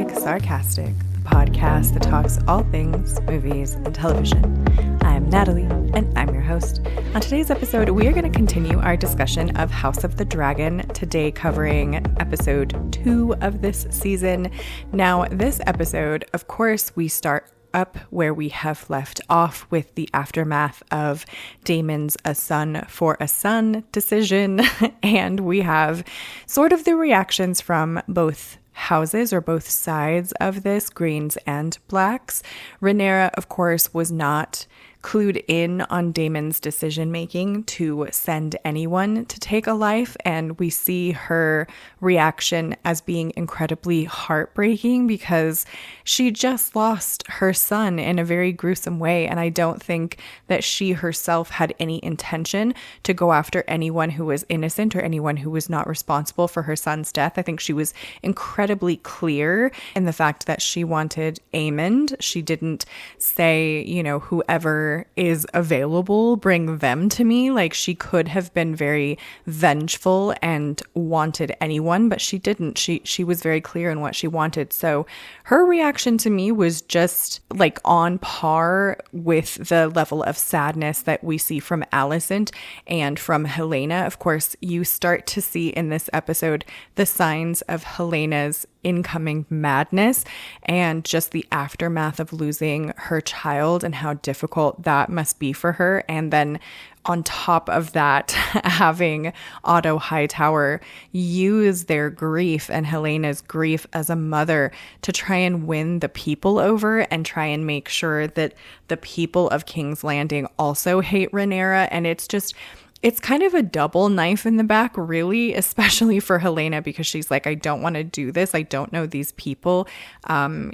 Cinematic Sarcastic, the podcast that talks all things movies and television. I'm Natalie, and I'm your host. On today's episode, we are going to continue our discussion of House of the Dragon, today covering episode 2 of this season. Now, this episode, of course, we start up where we have left off with the aftermath of Daemon's a son for a son decision, and we have sort of the reactions from both houses or both sides of this, Greens and Blacks. Rhaenyra, of course, was not clued in on Daemon's decision making to send anyone to take a life, and we see her reaction as being incredibly heartbreaking because she just lost her son in a very gruesome way, and I don't think that she herself had any intention to go after anyone who was innocent or anyone who was not responsible for her son's death. I think she was incredibly clear in the fact that she wanted Aemond. She didn't say, whoever is available, bring them to me. Like, she could have been very vengeful and wanted anyone, but she didn't. She was very clear in what she wanted. So her reaction to me was just like on par with the level of sadness that we see from Alicent and from Helena. Of course, you start to see in this episode the signs of Helena's incoming madness and just the aftermath of losing her child and how difficult that must be for her. And then on top of that, having Otto Hightower use their grief and Helena's grief as a mother to try and win the people over and try and make sure that the people of King's Landing also hate Rhaenyra. And it's kind of a double knife in the back, really, especially for Helena, because she's like, I don't want to do this. I don't know these people.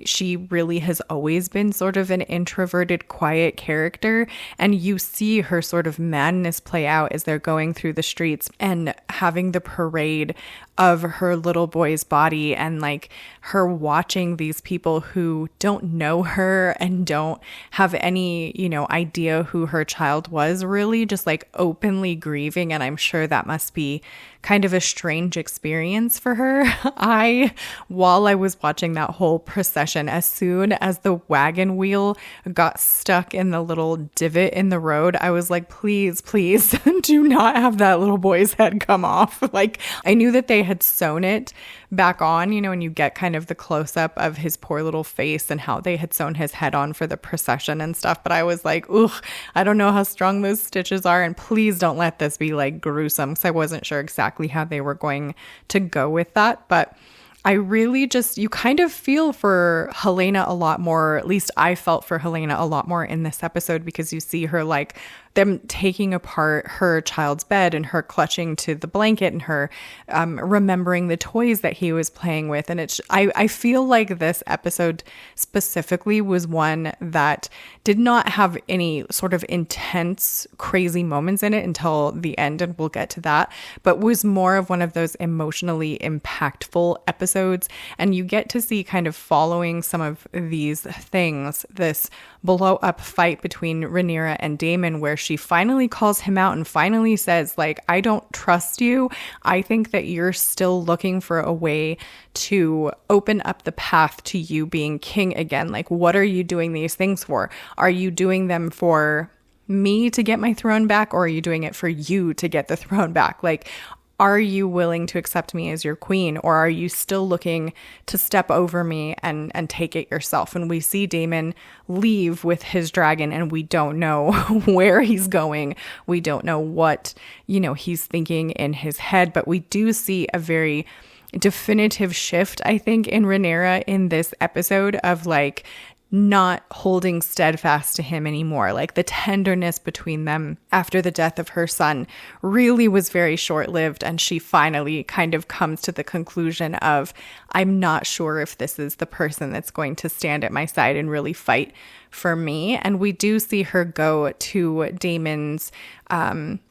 She really has always been sort of an introverted, quiet character. And you see her sort of madness play out as they're going through the streets and having the parade of her little boy's body, and like her watching these people who don't know her and don't have any, idea who her child was, really just like openly grieving. And I'm sure that must be kind of a strange experience for her. While I was watching that whole procession, as soon as the wagon wheel got stuck in the little divot in the road, I was like, please do not have that little boy's head come off. Like, I knew that they had sewn it back on, and you get kind of the close up of his poor little face and how they had sewn his head on for the procession and stuff. But I was like, I don't know how strong those stitches are, and please don't let this be like gruesome, because I wasn't sure exactly how they were going to go with that. But I really you kind of feel for Helena a lot more, or at least I felt for Helena a lot more in this episode, because you see her like them taking apart her child's bed and her clutching to the blanket and her remembering the toys that he was playing with. And I feel like this episode specifically was one that did not have any sort of intense, crazy moments in it until the end, and we'll get to that, but was more of one of those emotionally impactful episodes. And you get to see, kind of following some of these things, this blow up fight between Rhaenyra and Daemon, where she finally calls him out and finally says, like, I don't trust you. I think that you're still looking for a way to open up the path to you being king again. Like, what are you doing these things for? Are you doing them for me to get my throne back, or are you doing it for you to get the throne back? Like, are you willing to accept me as your queen, or are you still looking to step over me and take it yourself? And we see Daemon leave with his dragon, and we don't know where he's going. We don't know what, he's thinking in his head, but we do see a very definitive shift, I think, in Rhaenyra in this episode of like not holding steadfast to him anymore. Like, the tenderness between them after the death of her son really was very short-lived, and she finally kind of comes to the conclusion of, I'm not sure if this is the person that's going to stand at my side and really fight for me. And we do see her go to Daemon's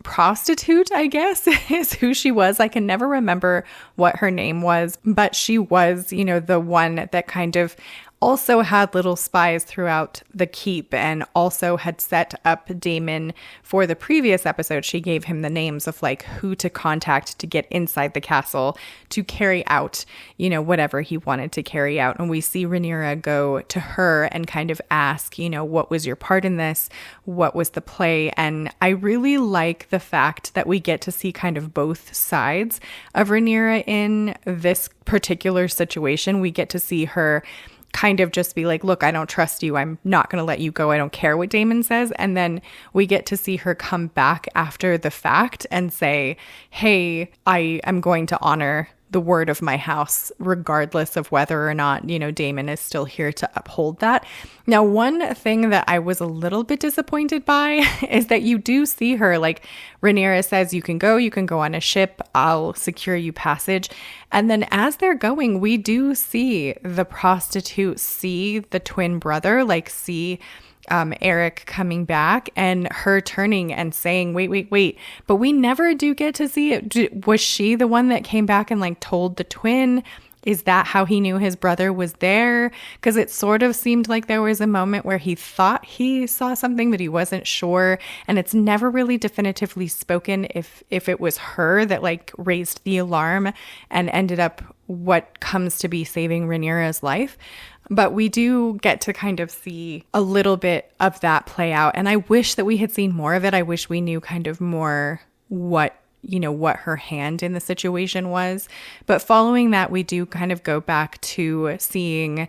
prostitute, I guess, is who she was. I can never remember what her name was, but she was, the one that kind of also had little spies throughout the keep and also had set up Daemon for the previous episode. She gave him the names of like who to contact to get inside the castle to carry out, whatever he wanted to carry out. And we see Rhaenyra go to her and kind of ask, what was your part in this? What was the play? And I really like the fact that we get to see kind of both sides of Rhaenyra in this particular situation. We get to see her kind of just be like, look, I don't trust you. I'm not going to let you go. I don't care what Daemon says. And then we get to see her come back after the fact and say, hey, I am going to honor the word of my house, regardless of whether or not, Daemon is still here to uphold that. Now, one thing that I was a little bit disappointed by is that you do see her, like Rhaenyra says, you can go on a ship, I'll secure you passage. And then as they're going, we do see the prostitute see the twin brother, like see Eric coming back and her turning and saying, wait. But we never do get to see it. Was she the one that came back and like told the twin? Is that how he knew his brother was there? Because it sort of seemed like there was a moment where he thought he saw something, but he wasn't sure. And it's never really definitively spoken if it was her that like raised the alarm and ended up what comes to be saving Rhaenyra's life. But we do get to kind of see a little bit of that play out. And I wish that we had seen more of it. I wish we knew kind of more what her hand in the situation was. But following that, we do kind of go back to seeing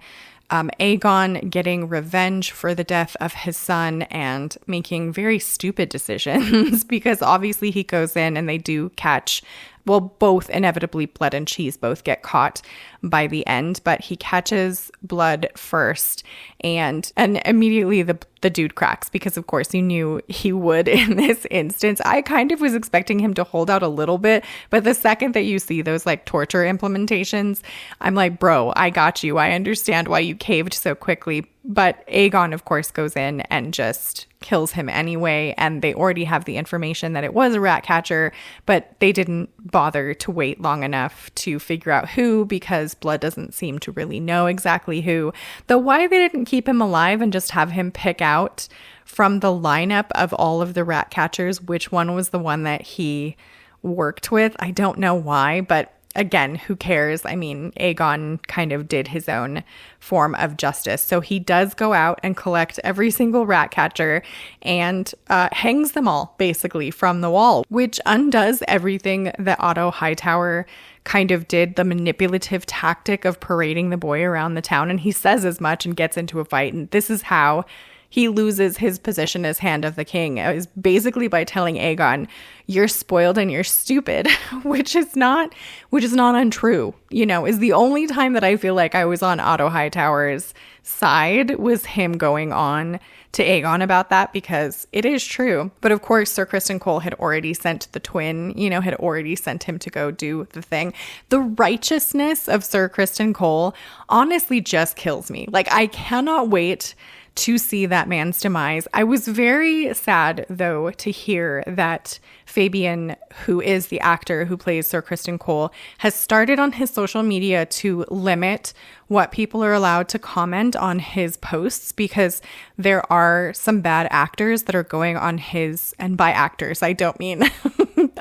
Aegon getting revenge for the death of his son and making very stupid decisions because obviously he goes in and they do catch, well, both inevitably Blood and Cheese both get caught by the end, but he catches Blood first and immediately the dude cracks because of course you knew he would in this instance. I kind of was expecting him to hold out a little bit, but the second that you see those like torture implementations, I'm like, bro, I got you. I understand why you caved so quickly. But Aegon, of course, goes in and just kills him anyway. And they already have the information that it was a rat catcher, but they didn't bother to wait long enough to figure out who because Blood doesn't seem to really know exactly who. Though why they didn't keep him alive and just have him pick out from the lineup of all of the rat catchers which one was the one that he worked with, I don't know why, but again, who cares? I mean, Aegon kind of did his own form of justice. So he does go out and collect every single rat catcher and hangs them all basically from the wall, which undoes everything that Otto Hightower kind of did, the manipulative tactic of parading the boy around the town. And he says as much and gets into a fight. And this is how he loses his position as Hand of the King, is basically by telling Aegon, you're spoiled and you're stupid, which is not untrue, is the only time that I feel like I was on Otto Hightower's side was him going on to Aegon about that because it is true. But of course, Sir Criston Cole had already sent the twin, had already sent him to go do the thing. The righteousness of Sir Criston Cole honestly just kills me. Like, I cannot wait to see that man's demise. I was very sad, though, to hear that Fabian, who is the actor who plays Sir Criston Cole, has started on his social media to limit what people are allowed to comment on his posts because there are some bad actors that are going on his, and by actors, I don't mean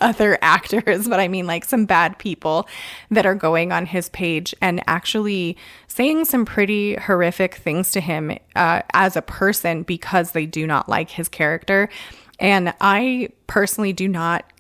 other actors, but I mean like some bad people that are going on his page and actually saying some pretty horrific things to him as a person because they do not like his character. And I personally do not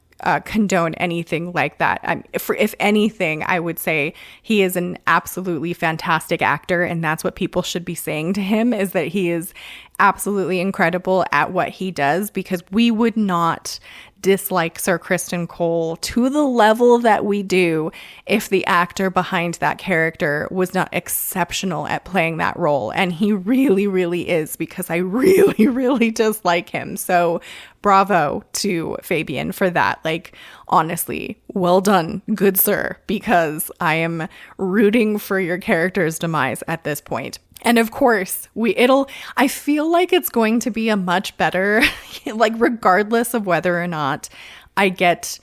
condone anything like that. If anything, I would say he is an absolutely fantastic actor, and that's what people should be saying to him, is that he is absolutely incredible at what he does, because we would not dislike Sir Criston Cole to the level that we do if the actor behind that character was not exceptional at playing that role. And he really, really is, because I really, really dislike him. So bravo to Fabian for that. Like, honestly, well done, good sir, because I am rooting for your character's demise at this point. And of course, I feel like it's going to be a much better, like, regardless of whether or not I get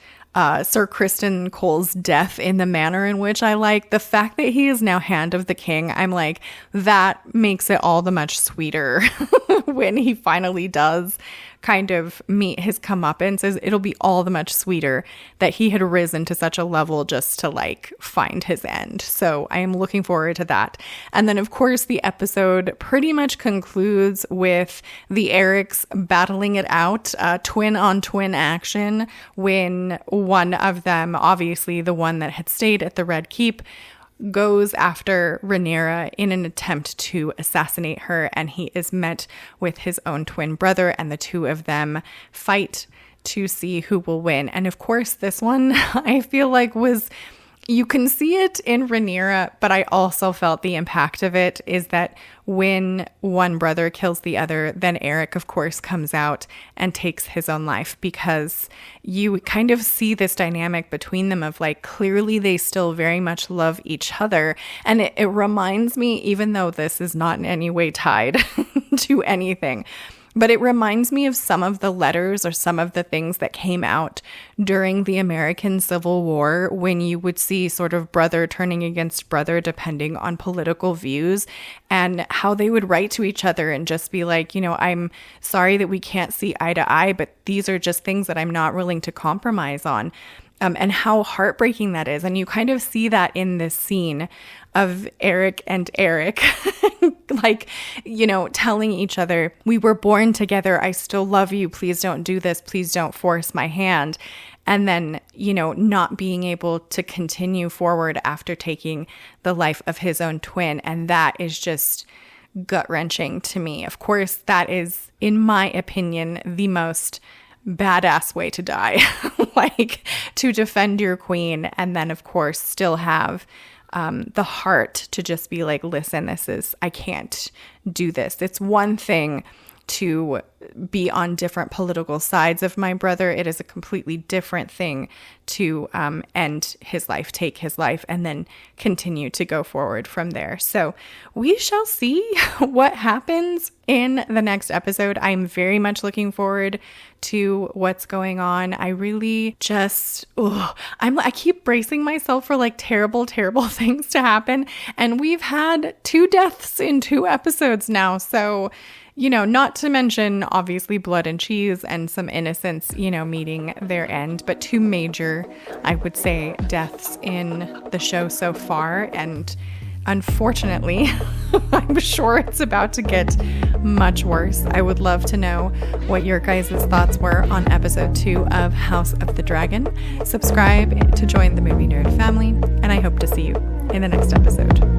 Sir Kristen Cole's death in the manner in which I like. The fact that he is now Hand of the King, I'm like, that makes it all the much sweeter when he finally does kind of meet his comeuppance. It'll be all the much sweeter that he had risen to such a level just to like find his end. So I am looking forward to that. And then of course the episode pretty much concludes with the Erics battling it out, twin on twin action, when one of them, obviously the one that had stayed at the Red Keep, goes after Rhaenyra in an attempt to assassinate her, and he is met with his own twin brother, and the two of them fight to see who will win. And of course, this one I feel like was, you can see it in Rhaenyra, but I also felt the impact of it is that when one brother kills the other, then Eric, of course, comes out and takes his own life, because you kind of see this dynamic between them of like, clearly they still very much love each other. And it reminds me, even though this is not in any way tied to anything, but it reminds me of some of the letters or some of the things that came out during the American Civil War, when you would see sort of brother turning against brother depending on political views, and how they would write to each other and just be like, you know, I'm sorry that we can't see eye to eye, but these are just things that I'm not willing to compromise on. And how heartbreaking that is. And you kind of see that in this scene of Eric and Eric, like, you know, telling each other, we were born together. I still love you. Please don't do this. Please don't force my hand. And then, you know, not being able to continue forward after taking the life of his own twin. And that is just gut-wrenching to me. Of course, that is, in my opinion, the most badass way to die, like to defend your queen, and then of course still have the heart to just be like, listen, I can't do this. It's one thing to be on different political sides of my brother. It is a completely different thing to end his life, take his life, and then continue to go forward from there. So we shall see what happens in the next episode. I'm very much looking forward to what's going on. I really just, I keep bracing myself for like terrible things to happen. And we've had 2 deaths in 2 episodes now. So, you know, not to mention obviously blood and cheese and some innocents, you know, meeting their end, but 2 major, I would say, deaths in the show so far. And unfortunately, I'm sure it's about to get much worse. I would love to know what your guys' thoughts were on episode 2 of House of the Dragon. Subscribe to join the Movie Nerd family, and I hope to see you in the next episode.